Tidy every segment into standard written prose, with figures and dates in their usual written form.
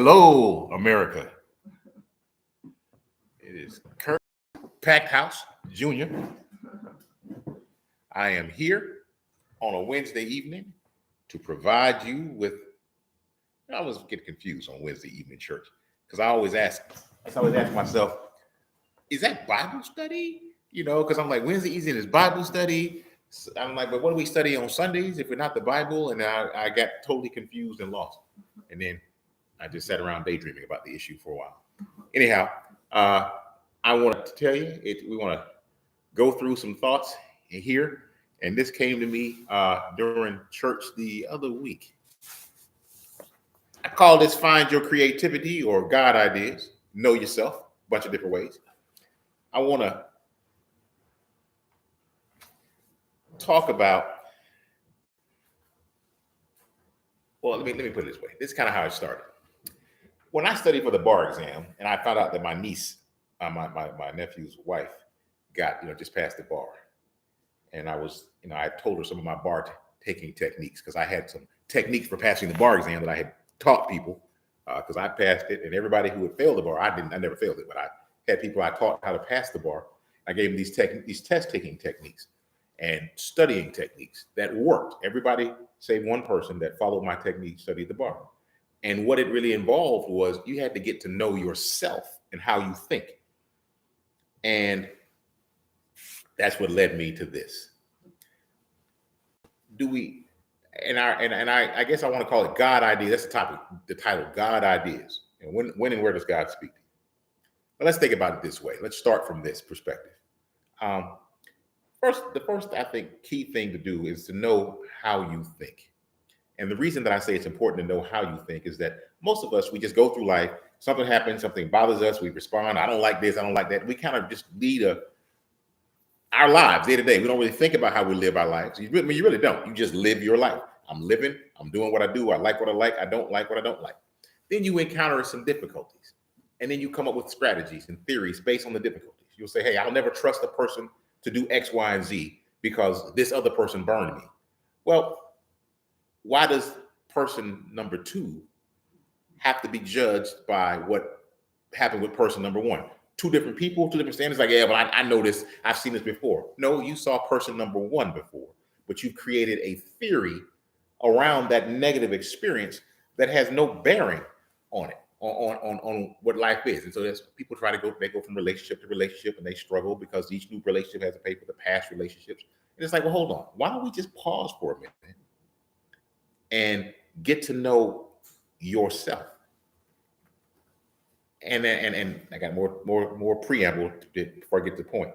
Hello, America. It is Kurt Packed House Jr. I am here on a Wednesday evening to provide you with. I always get confused on Wednesday evening church because I always ask myself, is that Bible study? Because I'm like, Wednesday evening is Bible study. I'm like, but what do we study on Sundays if we're not the Bible? And I got totally confused and lost. And then I just sat around daydreaming about the issue for a while. Anyhow, I want to tell you, we want to go through some thoughts here. And this came to me during church the other week. I call this Find Your Creativity or God Ideas. Know yourself, a bunch of different ways. I want to talk about, well, let me put it this way. This is kind of how it started. When I studied for the bar exam, and I found out that my niece, my nephew's wife, got just passed the bar, and I told her some of my bar taking techniques because I had some techniques for passing the bar exam that I had taught people because I passed it, and everybody who had failed the bar, I never failed it, but I had people I taught how to pass the bar. I gave them these test taking techniques and studying techniques that worked. Everybody, save one person that followed my technique, studied the bar. And what it really involved was you had to get to know yourself and how you think. And that's what led me to this. I guess I want to call it God Ideas. That's the topic, the title, God Ideas. And when and where does God speak to you? But let's think about it this way. Let's start from this perspective. The first, I think, key thing to do is to know how you think. And the reason that I say it's important to know how you think is that most of us, we just go through life. Something happens, something bothers us, we respond. I don't like this, I don't like that. We kind of just lead our lives day to day. We don't really think about how we live our lives. You really don't. You just live your life. I'm living, I'm doing what I do. I like what I like. I don't like what I don't like. Then you encounter some difficulties. And then you come up with strategies and theories based on the difficulties. You'll say, hey, I'll never trust a person to do X, Y, and Z because this other person burned me. Well, why does person number two have to be judged by what happened with person number one? Two different people, two different standards. Like, yeah, but I know this. I've seen this before. No, you saw person number one before, but you created a theory around that negative experience that has no bearing on it, on what life is. And so that's people they go from relationship to relationship and they struggle because each new relationship has to pay for the past relationships. And it's like, well, hold on. Why don't we just pause for a minute and get to know yourself? And I got more preamble before I get to the point.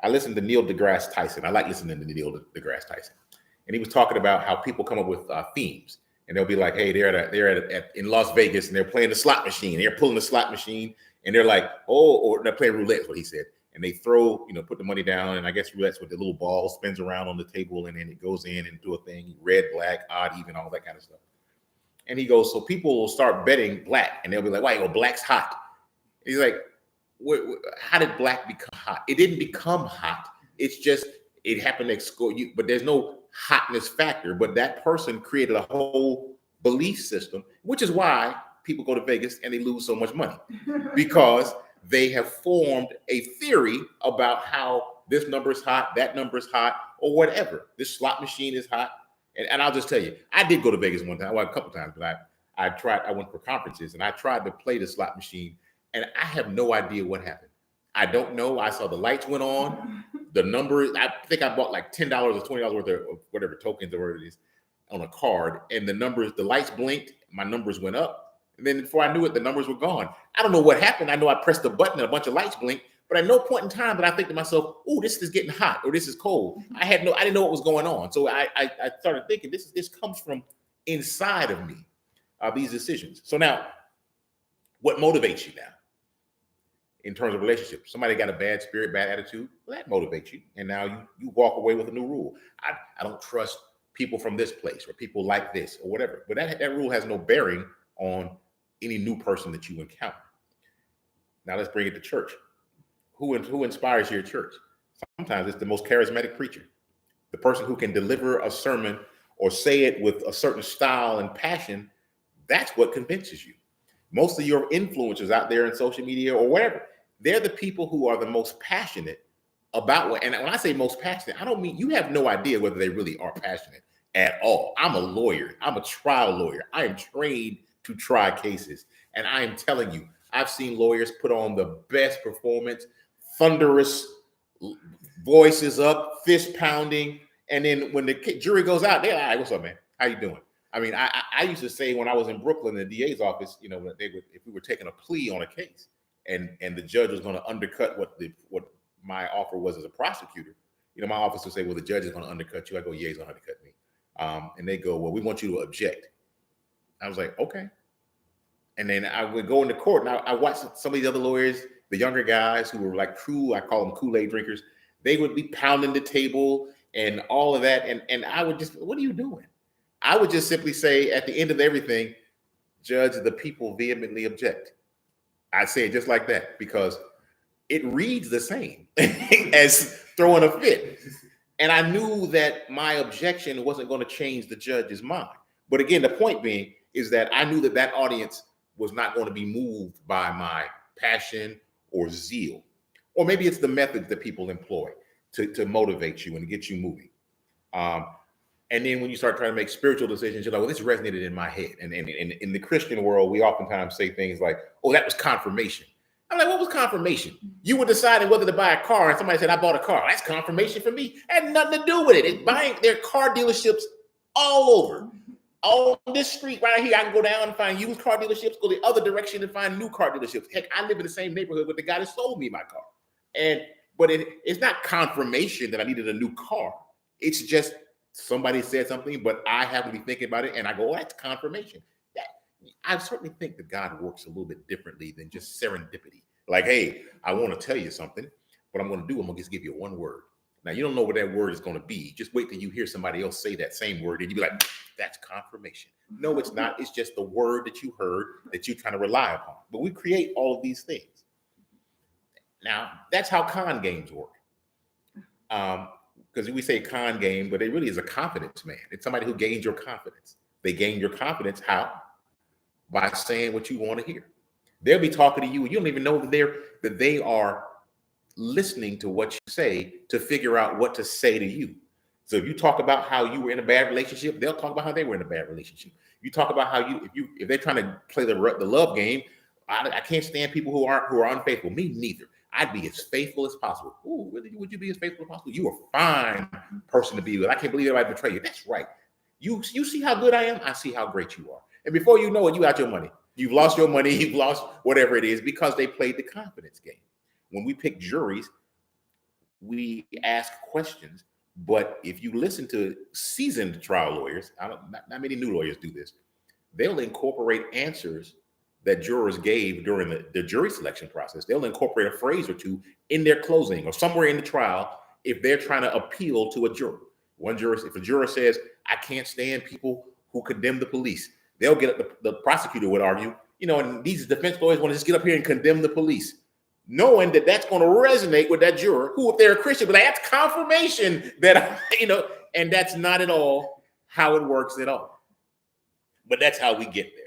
I listened to Neil deGrasse Tyson. I like listening to Neil deGrasse Tyson, and he was talking about how people come up with themes, and they'll be like, "Hey, they're in Las Vegas, and they're playing the slot machine. They're pulling the slot machine, and they're like, or they're playing roulette." Is what he said. And they throw, put the money down, and I guess roulette's with the little ball spins around on the table, and then it goes in and do a thing, red, black, odd, even, all that kind of stuff. And he goes, so people will start betting black, and they'll be like, "Why? Well, black's hot." And he's like, how did black become hot? It didn't become hot. It's just it happened to score you, but there's no hotness factor. But that person created a whole belief system, which is why people go to Vegas and they lose so much money because they have formed a theory about how this number is hot, that number is hot, or whatever. This slot machine is hot. And I'll just tell you, I did go to Vegas one time, well, a couple times, but I went for conferences and I tried to play the slot machine and I have no idea what happened. I don't know. I saw the lights went on, the number, I think I bought like $10 or $20 worth of whatever tokens or whatever it is on a card. And the lights blinked, my numbers went up. And then before I knew it, the numbers were gone. I don't know what happened. I know I pressed the button and a bunch of lights blinked. But at no point in time did I think to myself, "Oh, this is getting hot," or "This is cold." I didn't know what was going on. So I started thinking, this comes from inside of me, these decisions. So now, what motivates you now in terms of relationships? Somebody got a bad spirit, bad attitude, well, that motivates you. And now you walk away with a new rule. I don't trust people from this place or people like this or whatever. But that rule has no bearing on any new person that you encounter. Now let's bring it to church. Who inspires your church? Sometimes it's the most charismatic preacher, the person who can deliver a sermon or say it with a certain style and passion. That's what convinces you. Most of your influencers out there in social media or wherever, they're the people who are the most passionate about what, and when I say most passionate, I don't mean you have no idea whether they really are passionate at all. I'm a lawyer. I'm a trial lawyer. I am trained to try cases. And I am telling you, I've seen lawyers put on the best performance, thunderous voices up, fist pounding. And then when the jury goes out, they're like, all right, what's up, man? How you doing? I mean, I used to say when I was in Brooklyn, the DA's office, you know, if we were taking a plea on a case and the judge was going to undercut what my offer was as a prosecutor, you know, my office would say, well, the judge is going to undercut you. I go, yeah, he's going to undercut me. And they go, well, we want you to object. I was like, okay. And then I would go into court and I watched some of these other lawyers, the younger guys who were like true, I call them Kool-Aid drinkers. They would be pounding the table and all of that. And I would just, what are you doing? I would just simply say at the end of everything, Judge, the people vehemently object. I say it just like that because it reads the same as throwing a fit. And I knew that my objection wasn't going to change the judge's mind. But again, the point being is that I knew that that audience was not going to be moved by my passion or zeal. Or maybe it's the methods that people employ to motivate you and to get you moving. And then when you start trying to make spiritual decisions, you're like, well, this resonated in my head. And in the Christian world, we oftentimes say things like, oh, that was confirmation. I'm like, what was confirmation? You were deciding whether to buy a car and somebody said, I bought a car. That's confirmation for me. It had nothing to do with it. There are car dealerships all over. On this street right here, I can go down and find used car dealerships, go the other direction and find new car dealerships. Heck, I live in the same neighborhood with the guy that sold me my car. But it's not confirmation that I needed a new car. It's just somebody said something, but I happen to be thinking about it, and I go, oh, that's confirmation. I certainly think that God works a little bit differently than just serendipity. Like, hey, I want to tell you something. What I'm going to do, I'm going to just give you one word. Now, you don't know what that word is going to be. Just wait till you hear somebody else say that same word, and you be like, that's confirmation. No, it's not. It's just the word that you heard that you're trying to rely upon. But we create all of these things. Now, that's how con games work. Because we say con game, but it really is a confidence man. It's somebody who gains your confidence. They gain your confidence how? By saying what you want to hear. They'll be talking to you. You don't even know that they are listening to what you say to figure out what to say to you. So if you talk about how you were in a bad relationship, they'll talk about how they were in a bad relationship. You talk about how if they're trying to play the love game, I can't stand people who are unfaithful. Me neither. I'd be as faithful as possible. Ooh, really? Would you be as faithful as possible? You a fine person to be with. I can't believe everybody betrayed you. That's right. You see how good I am? I see how great you are. And before you know it, you got your money. You've lost your money. You've lost whatever it is because they played the confidence game. When we pick juries, we ask questions. But if you listen to seasoned trial lawyers, not many new lawyers do this. They'll incorporate answers that jurors gave during the jury selection process. They'll incorporate a phrase or two in their closing or somewhere in the trial if they're trying to appeal to a juror. If a juror says, I can't stand people who condemn the police, they'll get up, the prosecutor would argue, and these defense lawyers want to just get up here and condemn the police, knowing that that's going to resonate with that juror who, if they're a Christian, but that's confirmation that, and that's not at all how it works at all. But that's how we get there.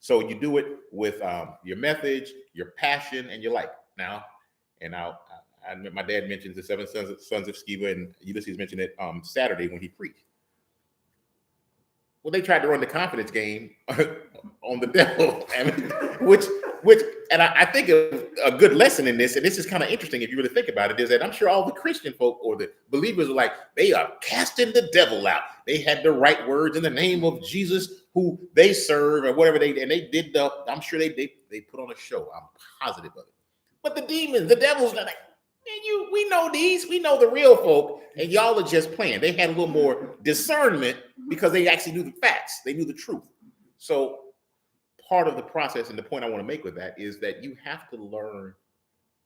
So you do it with your methods, your passion, and your life. Now, my dad mentions the seven sons of Sceva, and Ulysses mentioned it Saturday when he preached. Well, they tried to run the confidence game on the devil, and I think a good lesson in this, and this is kind of interesting if you really think about it, is that I'm sure all the Christian folk or the believers are like, they are casting the devil out. They had the right words in the name of Jesus, who they serve, or whatever and they did I'm sure they put on a show. I'm positive of it. But the demons, the devil's not like, man, we know these, we know the real folk, and y'all are just playing. They had a little more discernment because they actually knew the facts. They knew the truth. So part of the process, and the point I want to make with that, is that you have to learn,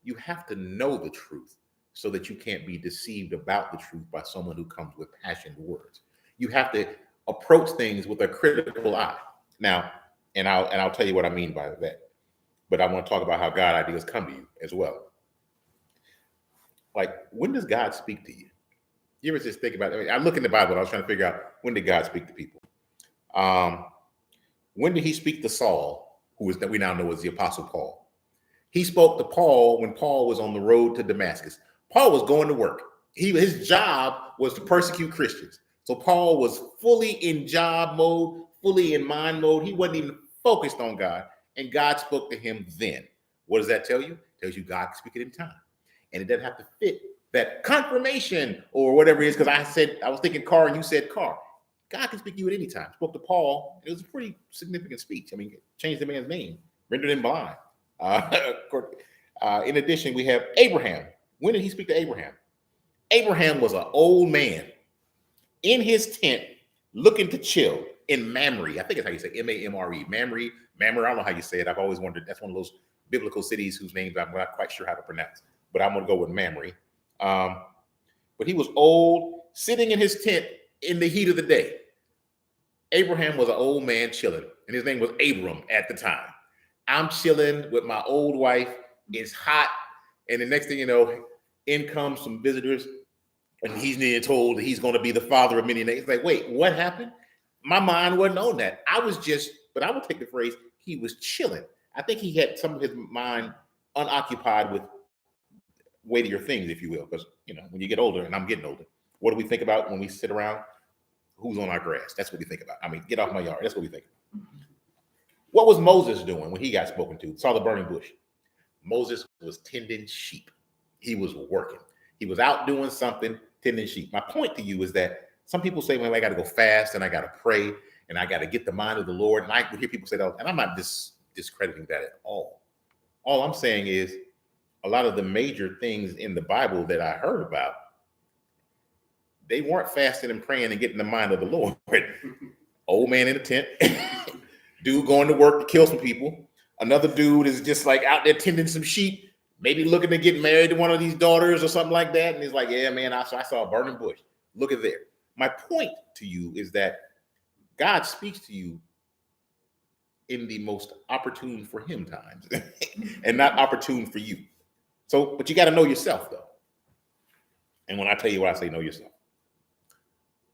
you have to know the truth so that you can't be deceived about the truth by someone who comes with passionate words. You have to approach things with a critical eye. Now, and I'll tell you what I mean by that. But I want to talk about how God ideas come to you as well. Like, when does God speak to you? You ever just think about it? I look in the Bible, I was trying to figure out, when did God speak to people? When did he speak to Saul who is that we now know as the Apostle Paul. He spoke to Paul when Paul was on the road to Damascus. Paul was going to work. His job was to persecute Christians. So Paul was fully in job mode, fully in mind mode. He wasn't even focused on God. And God spoke to him then. What does that tell you? It tells you God can speak it in time. And it doesn't have to fit that confirmation or whatever it is. Because I was thinking car and you said car. God can speak to you at any time. Spoke to Paul. It was a pretty significant speech. I mean, changed the man's name, rendered him blind. In addition, we have Abraham. When did he speak to Abraham? Abraham was an old man in his tent looking to chill in Mamre. I think that's how you say M-A-M-R-E. Mamre. I don't know how you say it. I've always wondered. That's one of those biblical cities whose names I'm not quite sure how to pronounce. But I'm going to go with Mamre. But he was old, sitting in his tent in the heat of the day. Abraham was an old man chilling, and his name was Abram at the time. I'm chilling with my old wife. It's hot, and the next thing you know, in comes some visitors, and he's being told that he's going to be the father of many nations. It's like, wait, what happened? My mind wasn't on that. But I would take the phrase, he was chilling. I think he had some of his mind unoccupied with weightier things, if you will, because, when you get older, and I'm getting older, what do we think about when we sit around? Who's on our grass? That's what we think about. I mean, get off my yard. That's what we think about. What was Moses doing when he got spoken to? Saw the burning bush. Moses was tending sheep. He was working. He was out doing something, tending sheep. My point to you is that some people say, well, I got to go fast and I got to pray and I got to get the mind of the Lord. And I would hear people say that, and I'm not discrediting that at all. All I'm saying is a lot of the major things in the Bible that I heard about, they weren't fasting and praying and getting the mind of the Lord. Old man in a tent, dude going to work to kill some people. Another dude is just like out there tending some sheep, maybe looking to get married to one of these daughters or something like that. And he's like, yeah, man, I saw a burning bush. Look at there. My point to you is that God speaks to you in the most opportune for him times and not opportune for you. So, but you got to know yourself though. And when I tell you what I say, know yourself.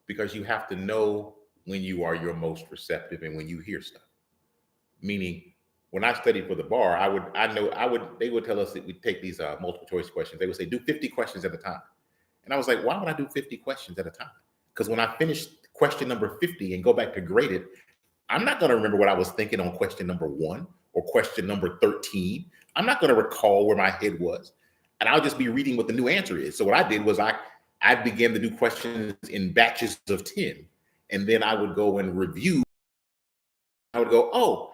Because you have to know when you are your most receptive and when you hear stuff. Meaning, when I studied for the bar, they would tell us that we take these multiple choice questions. They would say, do 50 questions at a time. And I was like, why would I do 50 questions at a time? Because when I finish question number 50 and go back to grade it, I'm not going to remember what I was thinking on question number 1 or question number 13. I'm not going to recall where my head was. And I'll just be reading what the new answer is. So what I did was I began to do questions in batches of 10. And then I would go and review. I would go,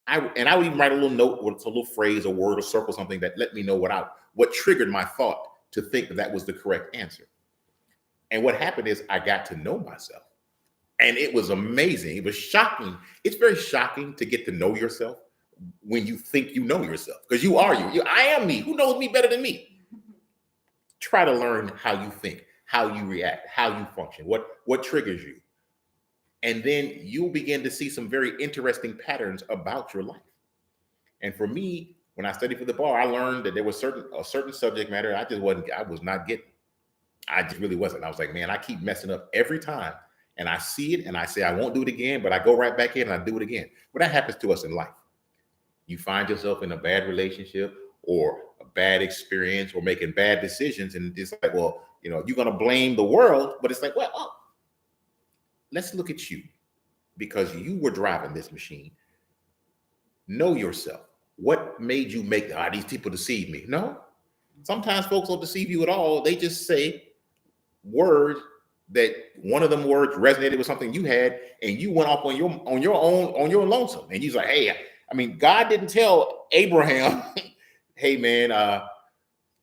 I would even write a little note with a little phrase, a word, or circle, something that let me know what triggered my thought to think that was the correct answer. And what happened is I got to know myself. And it was amazing. It was shocking. It's very shocking to get to know yourself when you think you know yourself. Because you are you. I am me. Who knows me better than me? Try to learn how you think, how you react, how you function, what triggers you. And then you'll begin to see some very interesting patterns about your life. And for me, when I studied for the bar, I learned that there was a certain subject matter I was not getting. I just really wasn't. I was like, man, I keep messing up every time. And I see it and I say, I won't do it again, but I go right back in and I do it again. But that happens to us in life. You find yourself in a bad relationship or a bad experience or making bad decisions. And it's like, well, you're going to blame the world, but it's like, well, let's look at you because you were driving this machine. Know yourself. What made you make these people deceive me? No, sometimes folks don't deceive you at all. They just say words that one of them words resonated with something you had, and you went off on your lonesome. And he's like, hey, God didn't tell Abraham, hey man,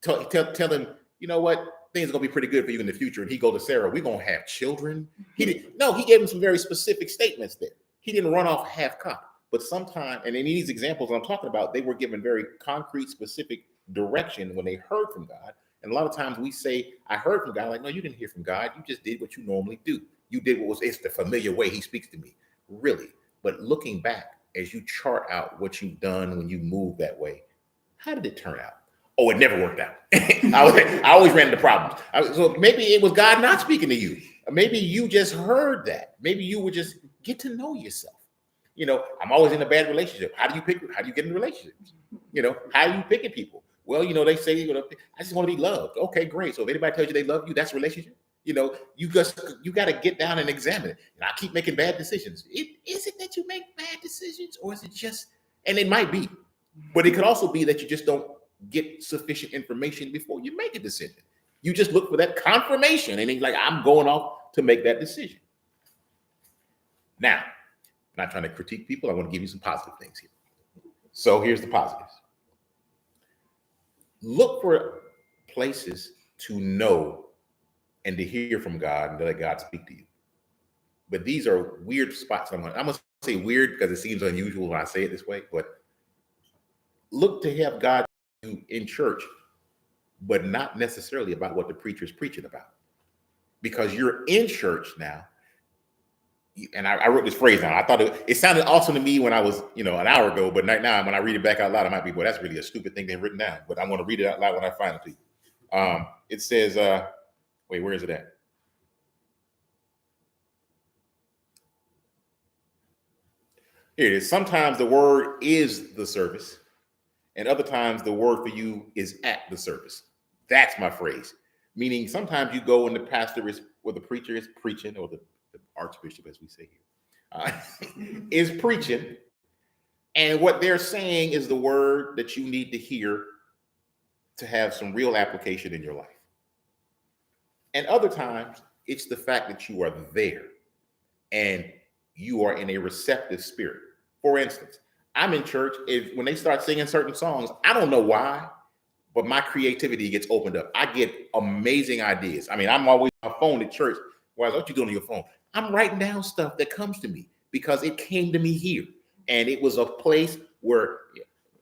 tell him, you know what? Things are gonna be pretty good for you in the future. And he go to Sarah, we're gonna have children. He gave him some very specific statements there. He didn't run off half-cocked. But sometimes, and in these examples I'm talking about, they were given very concrete, specific direction when they heard from God. And a lot of times we say, I heard from God. Like, no, you didn't hear from God. You just did what you normally do. You did it's the familiar way he speaks to me, really. But looking back, as you chart out what you've done when you move that way, how did it turn out? Oh, it never worked out. I always ran into problems. So maybe it was God not speaking to you. Maybe you just heard that. Maybe you would just get to know yourself. I'm always in a bad relationship. How do you get in relationships? How are you picking people? Well, they say, I just want to be loved. Okay, great. So if anybody tells you they love you, that's a relationship. You got to get down and examine it. And I keep making bad decisions. Is it that you make bad decisions, or is it just, and it might be, but it could also be that you just don't get sufficient information before you make a decision. You just look for that confirmation and then you're like, I'm going off to make that decision. Now, I'm not trying to critique people. I want to give you some positive things here. So here's the positives. Look for places to know and to hear from God and to let God speak to you. But these are weird spots. I'm going to say weird because it seems unusual when I say it this way, but look to have God in church, but not necessarily about what the preacher is preaching about. Because you're in church now, and I wrote this phrase down. I thought it sounded awesome to me when I was, an hour ago, but right now when I read it back out loud, I might be, well, that's really a stupid thing they've written down. But I want to read it out loud when I find it to you. It says, wait, where is it at? Here it is. Sometimes the word is the service, and other times the word for you is at the service. That's my phrase. Meaning sometimes you go and the pastor is, or the preacher is preaching, or the archbishop, as we say here, is preaching. And what they're saying is the word that you need to hear to have some real application in your life. And other times it's the fact that you are there and you are in a receptive spirit. For instance, I'm in church. When they start singing certain songs, I don't know why, but my creativity gets opened up. I get amazing ideas. I mean, I'm always on my phone at church. Why? What you doing on your phone? I'm writing down stuff that comes to me because it came to me here. And it was a place where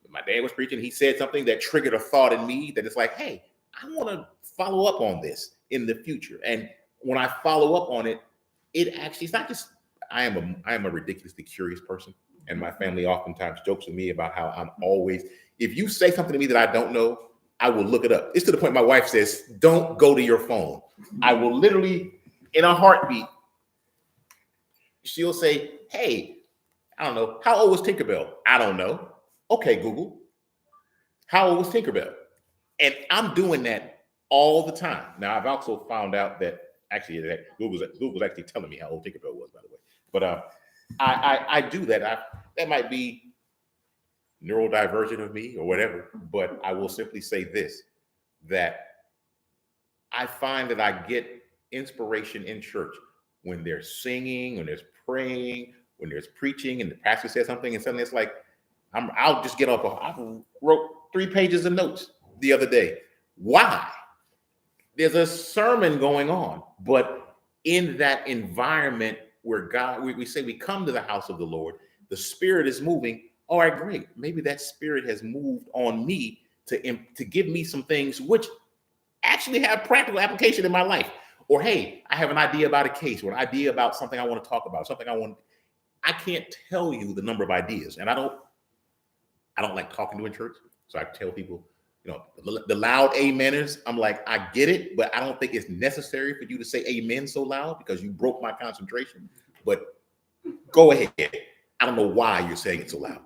my dad was preaching. He said something that triggered a thought in me that it's like, hey, I want to follow up on this in the future. And when I follow up on it, it actually, it's not just, I am a ridiculously curious person. And my family oftentimes jokes with me about how I'm always, if you say something to me that I don't know, I will look it up. It's to the point my wife says, don't go to your phone. I will literally, in a heartbeat, she'll say, hey, I don't know, how old was Tinkerbell? I don't know. Okay, Google. How old was Tinkerbell? And I'm doing that all the time. Now, I've also found out that Google's actually telling me how old Tinkerbell was, by the way. But I do that. That might be neurodivergent of me or whatever, but I will simply say this, that I find that I get inspiration in church when they're singing, when there's praying, when there's preaching, and the pastor says something, and suddenly it's like, I'll just get up. I wrote 3 pages of notes the other day. Why? There's a sermon going on, but in that environment where God, we say we come to the house of the Lord, the Spirit is moving. All right, great. Maybe that Spirit has moved on me to give me some things which actually have practical application in my life. Or, hey, I have an idea about a case, or an idea about something I want to talk about, I can't tell you the number of ideas. And I don't like talking to in church. So I tell people, the loud ameners, I'm like, I get it, but I don't think it's necessary for you to say amen so loud because you broke my concentration. But go ahead. I don't know why you're saying it so loud.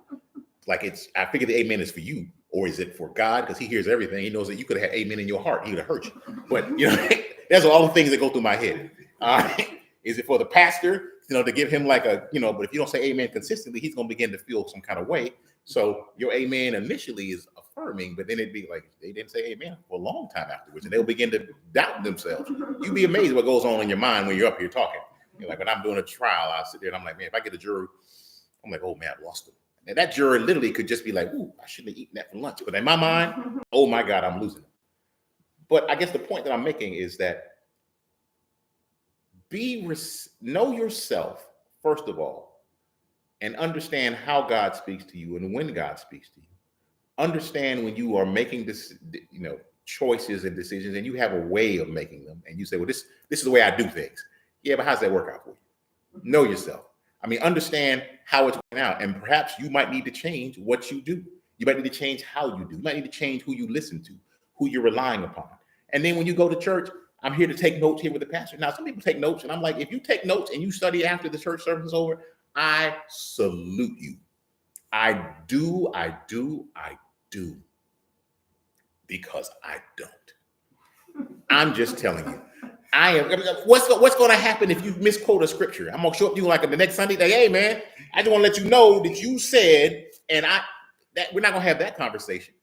I figure the amen is for you, or is it for God? Because he hears everything. He knows that you could have had amen in your heart. He would have hurt you. But, that's all the things that go through my head. Is it for the pastor, to give him but if you don't say amen consistently, he's going to begin to feel some kind of way. So your amen initially is affirming, but then it'd be like, they didn't say amen for a long time afterwards, and they'll begin to doubt themselves. You'd be amazed what goes on in your mind when you're up here talking. Like when I'm doing a trial, I sit there and I'm like, man, if I get a juror, I'm like, oh man, I lost them. And that juror literally could just be like, ooh, I shouldn't have eaten that for lunch. But in my mind, oh my God, I'm losing it. But I guess the point that I'm making is that know yourself, first of all, and understand how God speaks to you and when God speaks to you. Understand when you are making this, choices and decisions, and you have a way of making them, and you say, well, this is the way I do things. Yeah, but how's that work out for you? Know yourself. Understand how it's going out, and perhaps you might need to change what you do. You might need to change how you do. You might need to change who you listen to, who you're relying upon. And then when you go to church, I'm here to take notes here with the pastor. Now, some people take notes, and I'm like, if you take notes and you study after the church service is over, I salute you. I do, because I don't. I'm just telling you. What's going to happen if you misquote a scripture? I'm going to show up to you like the next Sunday, like, hey man, I just want to let you know that you said, and that we're not going to have that conversation.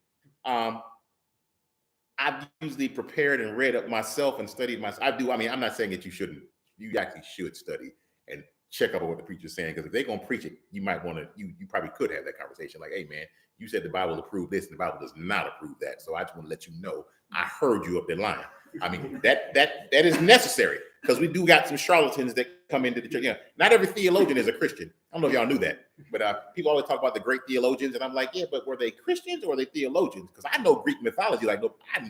I've usually prepared and read up myself and studied myself. I do. I mean, I'm not saying that you shouldn't. You actually should study and check out what the preacher's saying, because if they're going to preach it, you might want to, you probably could have that conversation. Like, hey man, you said the Bible approved this and the Bible does not approve that. So I just want to let you know, I heard you up there lying. I mean, that is necessary, because we do got some charlatans that come into the church. Yeah, not every theologian is a Christian. I don't know if y'all knew that, but people always talk about the great theologians, and I'm like, yeah, but were they Christians or were they theologians? Because I know Greek mythology. Like, look, I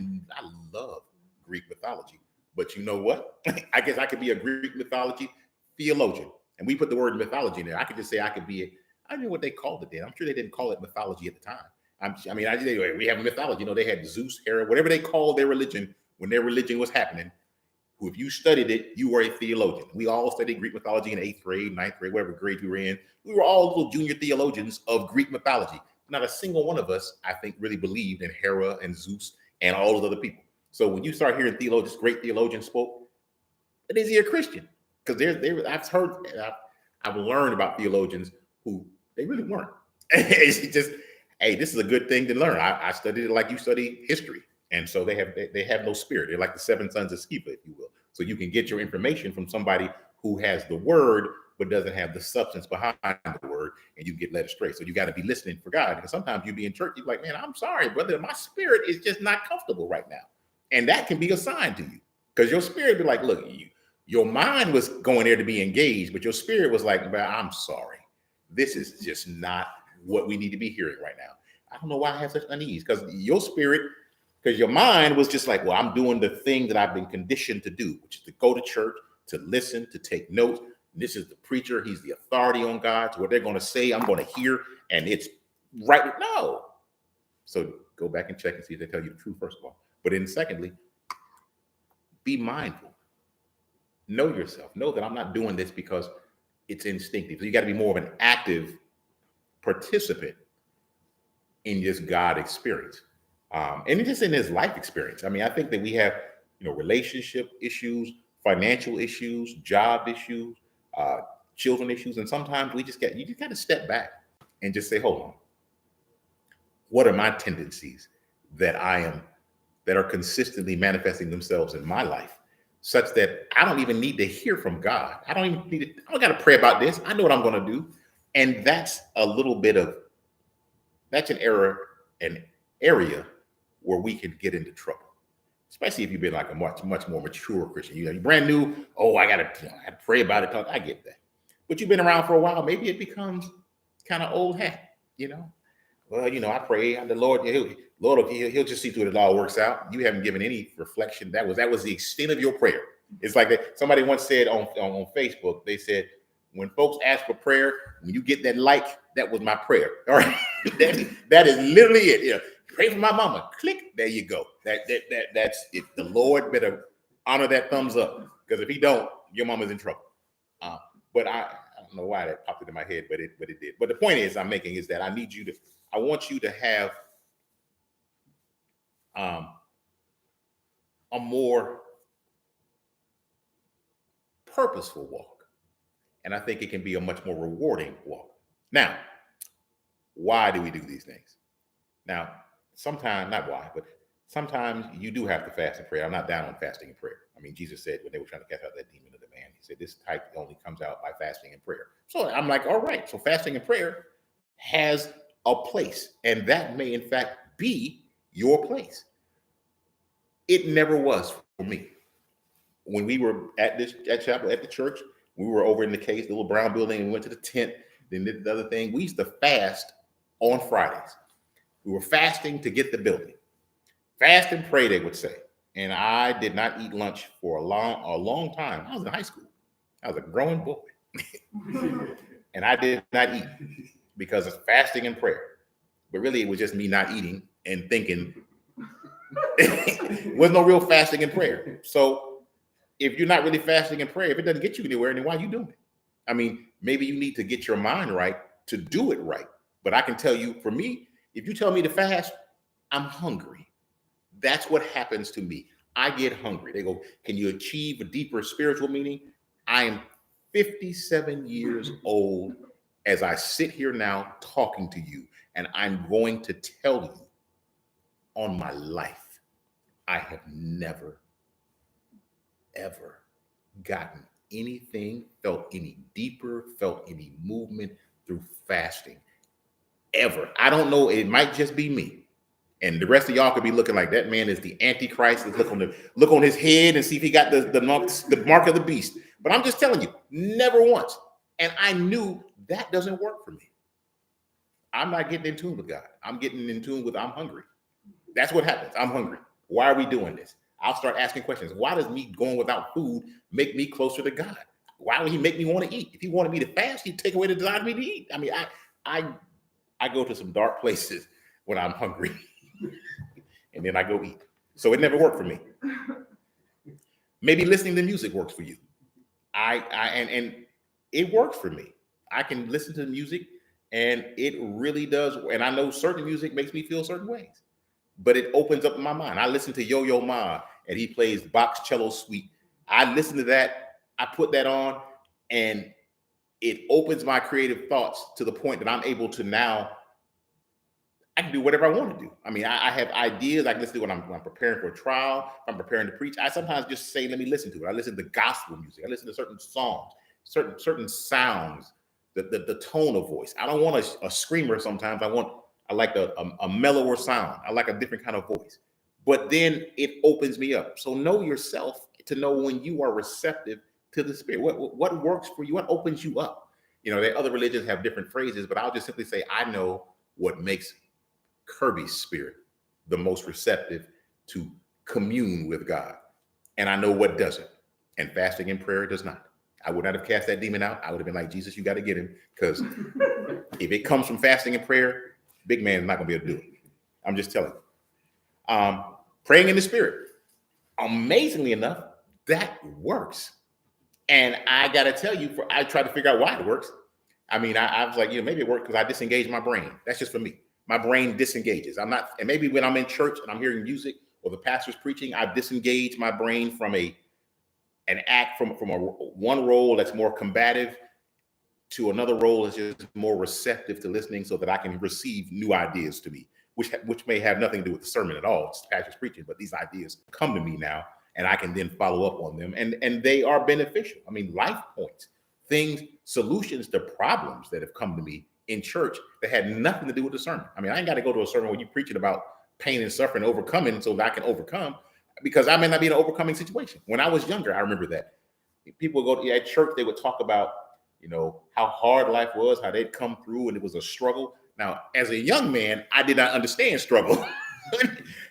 love Greek mythology, but you know what? I guess I could be a Greek mythology theologian, and we put the word mythology in there. I could just say I could be. I don't know what they called it then. I'm sure they didn't call it mythology at the time. We have mythology. You know, they had Zeus, Hera, whatever they called their religion when their religion was happening. Who, if you studied it, you were a theologian. We all studied Greek mythology in 8th grade, 9th grade, whatever grade we were in. We were all little junior theologians of Greek mythology. Not a single one of us, I think, really believed in Hera and Zeus and all those other people. So when you start hearing theologians, great theologians spoke, it is he a Christian? Because I've learned about theologians who they really weren't. It's just, hey, this is a good thing to learn. I studied it like you study history. And so they have no spirit. They're like the 7 sons of Sceva, if you will. So you can get your information from somebody who has the word, but doesn't have the substance behind the word, and you get led astray. So you got to be listening for God. Because sometimes you be in church, you're like, man, I'm sorry, brother, my spirit is just not comfortable right now. And that can be a sign to you, because your spirit be like, look, your mind was going there to be engaged, but your spirit was like, man, I'm sorry. This is just not what we need to be hearing right now. I don't know why I have such unease, because your mind was just like, well, I'm doing the thing that I've been conditioned to do, which is to go to church, to listen, to take notes. This is the preacher. He's the authority on God. So what they're going to say, I'm going to hear, and it's right. No. So go back and check and see if they tell you the truth, first of all. But then secondly, be mindful. Know yourself. Know that I'm not doing this because it's instinctive. So you got to be more of an active participant in this God experience. And just in his life experience. I mean, I think that we have, relationship issues, financial issues, job issues, children issues. And sometimes you just got to step back and just say, hold on. What are my tendencies that are consistently manifesting themselves in my life, such that I don't even need to hear from God. I don't got to pray about this. I know what I'm going to do. And that's that's an area where we can get into trouble, especially if you've been like a much more mature Christian. You're brand new. Oh, I gotta pray about it. I get that, but you've been around for a while. Maybe it becomes kind of old hat. Well, I pray and the Lord. He'll just see to it. It all works out. You haven't given any reflection. That was the extent of your prayer. It's like that. Somebody once said on Facebook. They said, when folks ask for prayer, when you get that like, that was my prayer. All right, that is literally it. Yeah. Pray for my mama. Click. There you go. That's it. The Lord better honor that thumbs up, because if he don't, your mama's in trouble. But I don't know why that popped into my head, but it did. But the point I'm making is that I want you to have a more purposeful walk, and I think it can be a much more rewarding walk. Now, why do we do these things? Now, sometimes, not why, but sometimes you do have to fast and pray. I'm not down on fasting and prayer. I mean, Jesus said when they were trying to cast out that demon of the man, he said this type only comes out by fasting and prayer. So I'm like, all right, so fasting and prayer has a place, and that may in fact be your place. It never was for me. When we were at chapel, at the church, we were over in the case, the little brown building, and we went to the tent, then did the other thing. We used to fast on Fridays. We were fasting to get the building. Fast and pray, they would say. And I did not eat lunch for a long time. I was in high school. I was a growing boy. And I did not eat because of fasting and prayer. But really, it was just me not eating and thinking. There was no real fasting and prayer. So if you're not really fasting and prayer, if it doesn't get you anywhere, then why are you doing it? I mean, maybe you need to get your mind right to do it right. But I can tell you, for me, if you tell me to fast, I'm hungry. That's what happens to me. I get hungry. They go, can you achieve a deeper spiritual meaning? I am 57 years old as I sit here now talking to you, and I'm going to tell you on my life, I have never, ever gotten anything, felt any deeper, felt any movement through fasting ever. I don't know. It might just be me. And the rest of y'all could be looking like that man is the Antichrist. Let's look on his head and see if he got the mark of the beast. But I'm just telling you, never once. And I knew that doesn't work for me. I'm not getting in tune with God. I'm getting in tune with I'm hungry. That's what happens. I'm hungry. Why are we doing this? I'll start asking questions. Why does me going without food make me closer to God? Why would he make me want to eat? If he wanted me to fast, he'd take away the desire for me to eat. I mean, I go to some dark places when I'm hungry. And then I go eat. So it never worked for me. Maybe listening to music works for you. And it works for me. I can listen to music and it really does. And I know certain music makes me feel certain ways, but it opens up my mind. I listen to Yo-Yo Ma and he plays Bach's Cello Suite. I listen to that. I put that on and it opens my creative thoughts to the point that I'm able to now I can do whatever I want to do. I mean, I have ideas. I can listen to when I'm preparing for a trial. If I'm preparing to preach. I sometimes just say, let me listen to it. I listen to gospel music. I listen to certain songs, certain sounds, the tone of voice. I don't want a screamer sometimes. I like a mellower sound. I like a different kind of voice. But then it opens me up. So know yourself to know when you are receptive to the Spirit. What works for you? What opens you up? You know, other religions have different phrases, but I'll just simply say, I know what makes Kirby's spirit the most receptive to commune with God. And I know what doesn't. And fasting and prayer does not. I would not have cast that demon out. I would have been like, Jesus, you got to get him. Because if it comes from fasting and prayer, big man is not going to be able to do it. I'm just telling you. Praying in the Spirit. Amazingly enough, that works. And I got to tell you, I tried to figure out why it works. I mean, I was like, maybe it worked because I disengaged my brain. That's just for me. My brain disengages. I'm not, and maybe when I'm in church and I'm hearing music or the pastor's preaching, I've disengaged my brain from one role that's more combative to another role that's just more receptive to listening so that I can receive new ideas to me, which may have nothing to do with the sermon at all. It's the pastor's preaching, but these ideas come to me now and I can then follow up on them and they are beneficial. I mean, life points, things, solutions to problems that have come to me in church that had nothing to do with the sermon. I mean, I ain't got to go to a sermon where you're preaching about pain and suffering, overcoming so that I can overcome, because I may not be in an overcoming situation. When I was younger, I remember that people would go to at church, they would talk about, how hard life was, how they'd come through and it was a struggle. Now, as a young man, I did not understand struggle.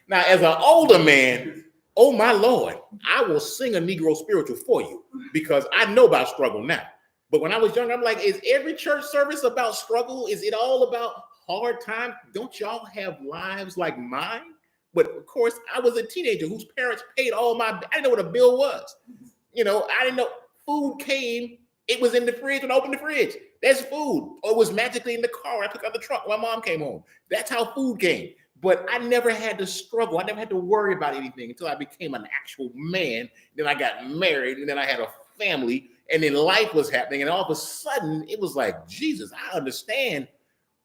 Now, as an older man, oh my Lord, I will sing a Negro spiritual for you because I know about struggle now. But when I was young, I'm like, is every church service about struggle? Is it all about hard times? Don't y'all have lives like mine? But of course, I was a teenager whose parents paid I didn't know what a bill was. I didn't know food came. It was in the fridge when I opened the fridge. There's food. Or it was magically in the car. I took out the trunk when my mom came home. That's how food came. But I never had to struggle. I never had to worry about anything until I became an actual man. Then I got married and then I had a family. And then life was happening. And all of a sudden, it was like, Jesus, I understand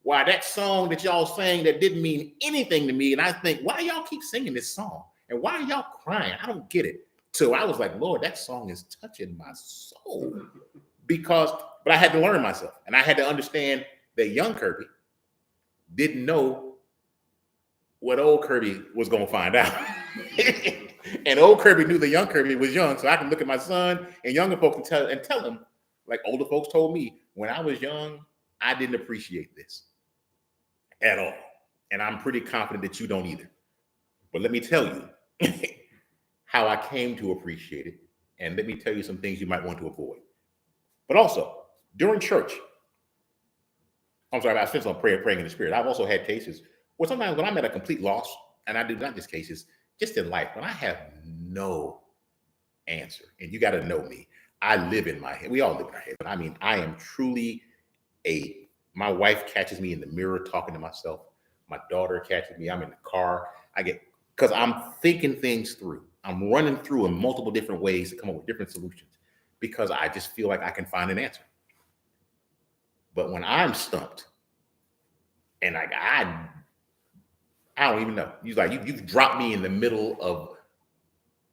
why that song that y'all sang that didn't mean anything to me. And I think, why y'all keep singing this song? And why are y'all crying? I don't get it. So I was like, Lord, that song is touching my soul. But I had to learn myself. And I had to understand that young Kirby didn't know what old Kirby was going to find out. And old Kirby knew the young Kirby was young, so I can look at my son and younger folks and tell them, like older folks told me, when I was young, I didn't appreciate this at all. And I'm pretty confident that you don't either. But let me tell you how I came to appreciate it. And let me tell you some things you might want to avoid. But also, during church, I spent some praying in the Spirit. I've also had cases where sometimes when I'm at a complete loss, and I do not just cases, just in life, when I have no answer, and you got to know me, I live in my head. We all live in our head, but I mean, I am truly my wife catches me in the mirror talking to myself. My daughter catches me. I'm in the car. Because I'm thinking things through. I'm running through in multiple different ways to come up with different solutions because I just feel like I can find an answer. But when I'm stumped and I don't even know, you've dropped me in the middle of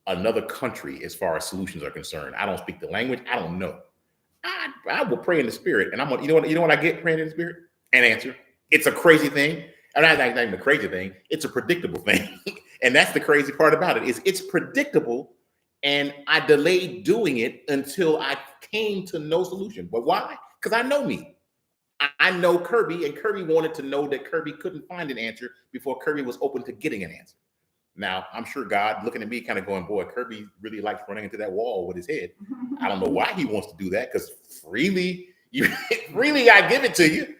another country as far as solutions are concerned. I don't speak the language. I don't know. I will pray in the spirit, and you know what I get praying in the spirit? An answer. It's a crazy thing. And not even a crazy thing. It's a predictable thing. And that's the crazy part about it is it's predictable. And I delayed doing it until I came to no solution. But why? Because I know me. I know Kirby, and Kirby wanted to know that Kirby couldn't find an answer before Kirby was open to getting an answer. Now, I'm sure God looking at me kind of going, boy, Kirby really likes running into that wall with his head. I don't know why he wants to do that because freely I give it to you.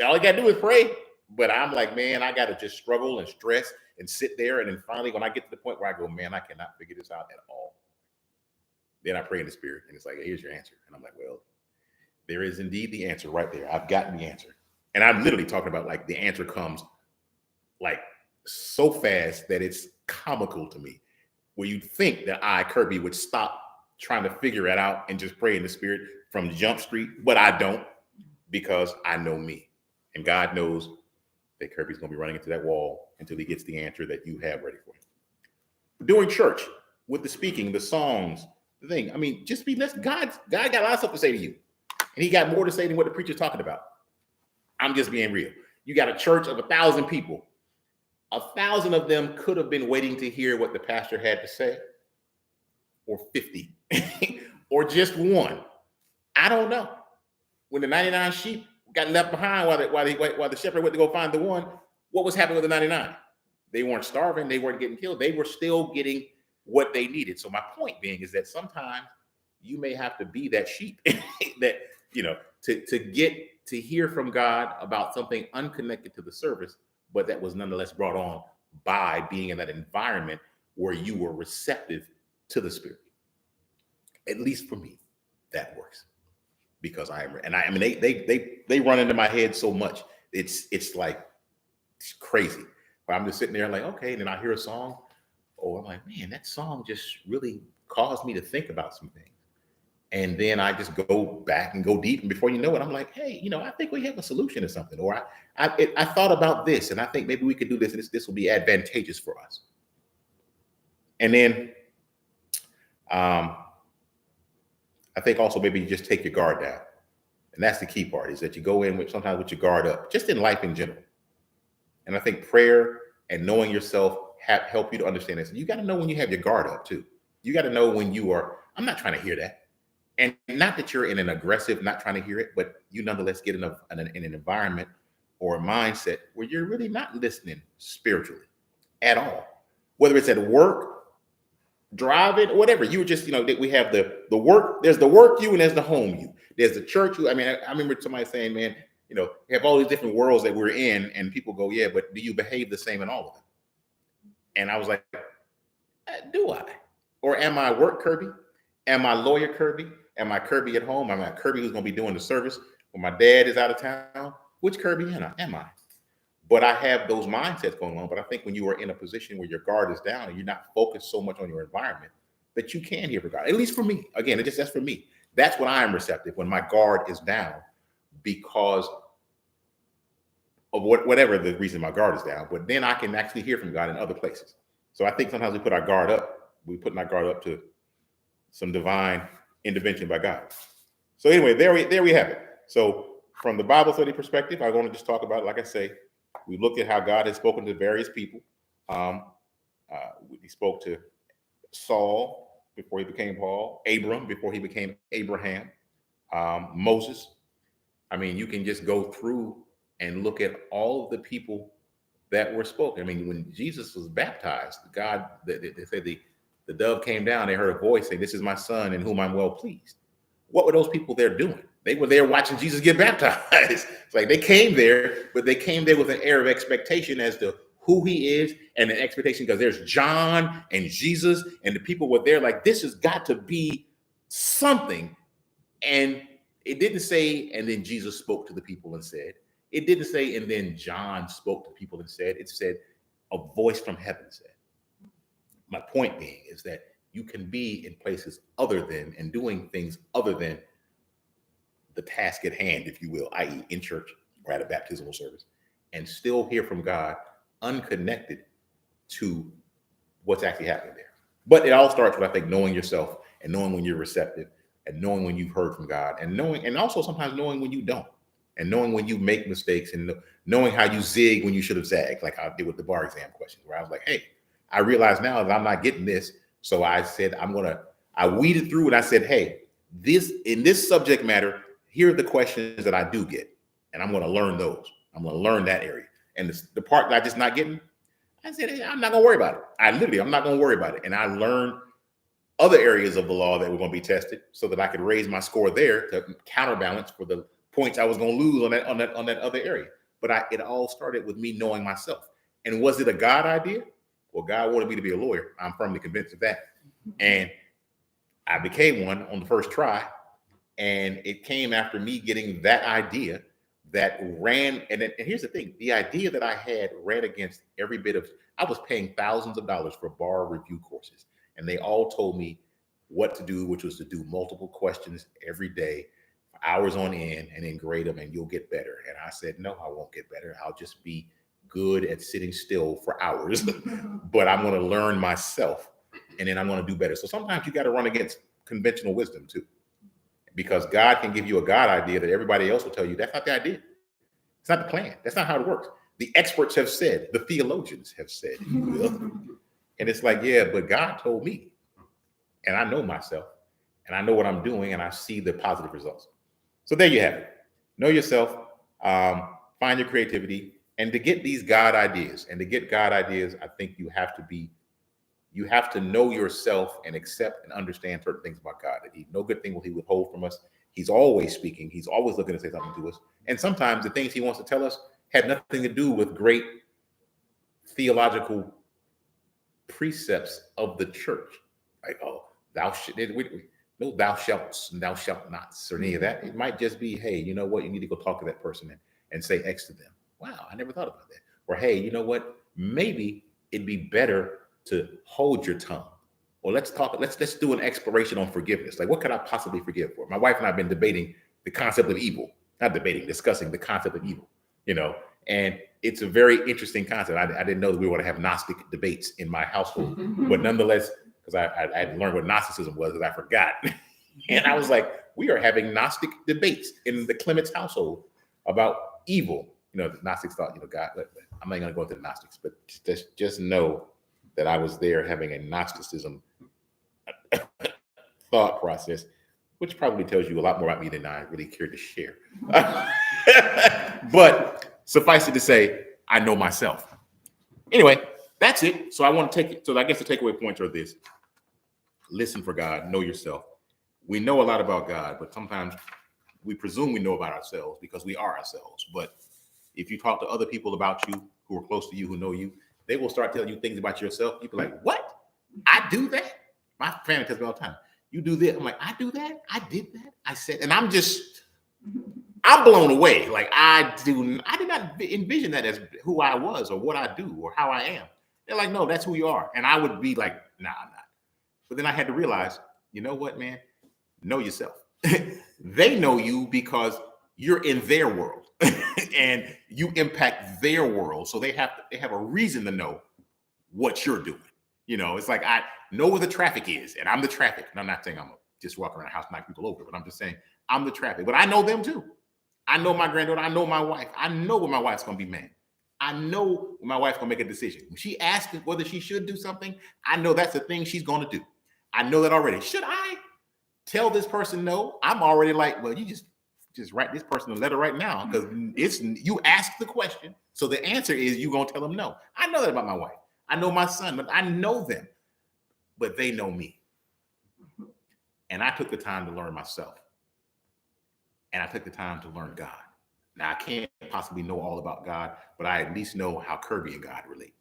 All you got to do is pray. But I'm like, man, I got to just struggle and stress and sit there. And then finally, when I get to the point where I go, man, I cannot figure this out at all. Then I pray in the spirit and it's like, hey, here's your answer. And I'm like, well, there is indeed the answer right there. I've gotten the answer. And I'm literally talking about like the answer comes like so fast that it's comical to me, where you'd think that Kirby, would stop trying to figure it out and just pray in the spirit from Jump Street, but I don't, because I know me. And God knows that Kirby's going to be running into that wall until he gets the answer that you have ready for him. During church, with the speaking, the songs, the thing, I mean, just be listening. God got a lot of stuff to say to you. And he got more to say than what the preacher's talking about. I'm just being real. You got a church of 1,000 people. 1,000 of them could have been waiting to hear what the pastor had to say, or 50, or just one. I don't know. When the 99 sheep got left behind while the shepherd went to go find the one, what was happening with the 99? They weren't starving. They weren't getting killed. They were still getting what they needed. So my point being is that sometimes you may have to be that sheep that, to get to hear from God about something unconnected to the service, but that was nonetheless brought on by being in that environment where you were receptive to the Spirit. At least for me, that works, because I mean they run into my head so much. It's like, it's crazy. But I'm just sitting there like, okay, and then I hear a song. Oh, I'm like, man, that song just really caused me to think about some things. And then I just go back and go deep. And before you know it, I'm like, hey, I think we have a solution to something. Or I thought about this, and I think maybe we could do this, and this will be advantageous for us. And then I think also maybe you just take your guard down. And that's the key part, is that you go in sometimes with your guard up, just in life in general. And I think prayer and knowing yourself help you to understand this. And you got to know when you have your guard up too. You got to know when you are, I'm not trying to hear that. And not that you're in an aggressive, not trying to hear it, but you nonetheless get in an environment or a mindset where you're really not listening spiritually at all. Whether it's at work, driving, or whatever. You were just, we have the work, there's the work you and there's the home you. There's the church you. I mean, I remember somebody saying, man, we have all these different worlds that we're in, and people go, yeah, but do you behave the same in all of them? And I was like, do I? Or am I work Kirby? Am I lawyer Kirby? Am I Kirby at home? Am I Kirby who's going to be doing the service when my dad is out of town? Which Kirby am I? But I have those mindsets going on. But I think when you are in a position where your guard is down and you're not focused so much on your environment, that you can hear from God. At least for me. Again, that's for me. That's when I am receptive, when my guard is down, because of whatever the reason my guard is down. But then I can actually hear from God in other places. So I think sometimes we put our guard up. We put our guard up to some divine intervention by God. So anyway, there we have it. So from the Bible study perspective, I want to just talk about, like I say, we looked at how God has spoken to various people. He spoke to Saul before he became Paul, Abram before he became Abraham, Moses. I mean, you can just go through and look at all of the people that were spoken. I mean, when Jesus was baptized, God, they say the dove came down, they heard a voice saying, "This is my son in whom I'm well pleased." What were those people there doing? They were there watching Jesus get baptized. It's like they came there, but they came there with an air of expectation as to who he is, and an expectation because there's John and Jesus, and the people were there like, this has got to be something. And it didn't say, and then Jesus spoke to the people and said, it didn't say, and then John spoke to people and said, it said, a voice from heaven said. My point being is that you can be in places other than and doing things other than the task at hand, if you will, i.e., in church or at a baptismal service, and still hear from God unconnected to what's actually happening there. But it all starts with, I think, knowing yourself and knowing when you're receptive and knowing when you've heard from God and knowing, and also sometimes knowing when you don't, and knowing when you make mistakes and knowing how you zig when you should have zagged, like I did with the bar exam questions, where I was like, hey, I realize now that I'm not getting this. So I said, I weeded through and I said, hey, in this subject matter, here are the questions that I do get. And I'm going to learn those. I'm going to learn that area. And the part that I'm just not getting, I said, hey, I'm not going to worry about it. I'm not going to worry about it. And I learned other areas of the law that were going to be tested so that I could raise my score there to counterbalance for the points I was going to lose on that other area. But it all started with me knowing myself. And was it a God idea? Well, God wanted me to be a lawyer. I'm firmly convinced of that. And I became one on the first try. And it came after me getting that idea that ran. And here's the thing. The idea that I had ran against every bit of, I was paying thousands of dollars for bar review courses. And they all told me what to do, which was to do multiple questions every day, hours on end, and then grade them, and you'll get better. And I said, no, I won't get better. I'll just be good at sitting still for hours, but I'm going to learn myself, and then I'm going to do better. So sometimes you got to run against conventional wisdom too, because God can give you a God idea that everybody else will tell you that's not the idea. It's not the plan. That's not how it works. The experts have said, the theologians have said, if you will. And it's like, yeah, but God told me, and I know myself, and I know what I'm doing, and I see the positive results. So there you have it. Know yourself, find your creativity, and to get these God ideas, and to get God ideas, I think you have to know yourself and accept and understand certain things about God. That no good thing will he withhold from us. He's always speaking. He's always looking to say something to us. And sometimes the things he wants to tell us have nothing to do with great theological precepts of the church. Like, oh, thou shalt not, or any of that. It might just be, hey, you know what? You need to go talk to that person and say X to them. Wow, I never thought about that. Or, hey, you know what? Maybe it'd be better to hold your tongue. Or let's do an exploration on forgiveness. Like, what could I possibly forgive for? My wife and I have been debating the concept of evil. Discussing the concept of evil, and it's a very interesting concept. I didn't know that we were going to have Gnostic debates in my household, but nonetheless, because I had to learn what Gnosticism was, because I forgot. And I was like, we are having Gnostic debates in the Clements household about evil. The Gnostics thought, God, I'm not going to go into the Gnostics, but just know that I was there having a Gnosticism thought process, which probably tells you a lot more about me than I really care to share. But suffice it to say, I know myself. Anyway, that's it. So I want to take it. So I guess the takeaway points are this: listen for God, know yourself. We know a lot about God, but sometimes we presume we know about ourselves because we are ourselves. But if you talk to other people about you who are close to you, who know you, they will start telling you things about yourself. You'll be like, what? I do that? My family tells me all the time, you do this. I'm like, I do that? I did that? I said, and I'm blown away. Like, I did not envision that as who I was or what I do or how I am. They're like, no, that's who you are. And I would be like, nah, I'm not. But then I had to realize, you know what, man? Know yourself. They know you because you're in their world and you impact their world. So they have a reason to know what you're doing. It's like, I know where the traffic is and I'm the traffic. And I'm not saying I'm just walking around the house, knock people over, but I'm just saying I'm the traffic. But I know them too. I know my granddaughter. I know my wife. I know when my wife's going to be mad. I know when my wife's going to make a decision. When she asks whether she should do something, I know that's the thing she's going to do. I know that already. Should I tell this person no? I'm already like, well, you just write this person a letter right now because you ask the question. So the answer is you're going to tell them no. I know that about my wife. I know my son, but I know them. But they know me. And I took the time to learn myself. And I took the time to learn God. Now, I can't possibly know all about God, but I at least know how Kirby and God relate.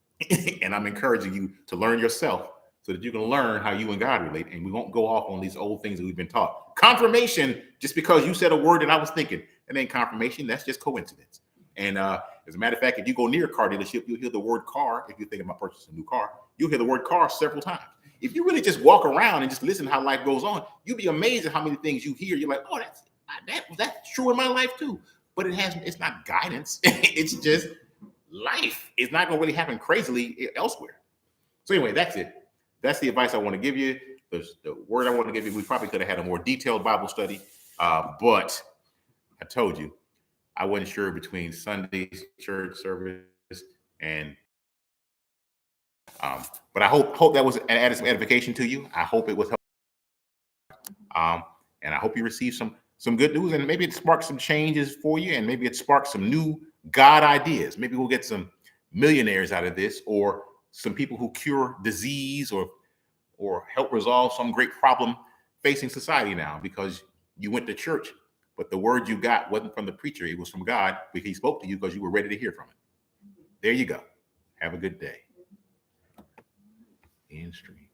And I'm encouraging you to learn yourself so that you can learn how you and God relate, and we won't go off on these old things that we've been taught. Confirmation, just because you said a word that I was thinking, it ain't confirmation. That's just coincidence. And as a matter of fact, if you go near a car dealership, you'll hear the word car. If you're thinking about purchasing a new car, you'll hear the word car several times. If you really just walk around and just listen to how life goes on, you'll be amazed at how many things you hear. You're like, oh, that's true in my life too. But it's not guidance. It's just life. It's not going to really happen crazily elsewhere. So anyway, that's it. That's the advice I want to give you. The word I want to give you. We probably could have had a more detailed Bible study, but I told you I wasn't sure between Sunday's church service and. But I hope that was added some edification to you. I hope it was helpful. And I hope you receive some good news, and maybe it sparks some changes for you, and maybe it sparks some new God ideas. Maybe we'll get some millionaires out of this, or some people who cure disease, or help resolve some great problem facing society now, because you went to church, but the word you got wasn't from the preacher. It was from God, but he spoke to you because you were ready to hear from it. There you go. Have a good day. In stream.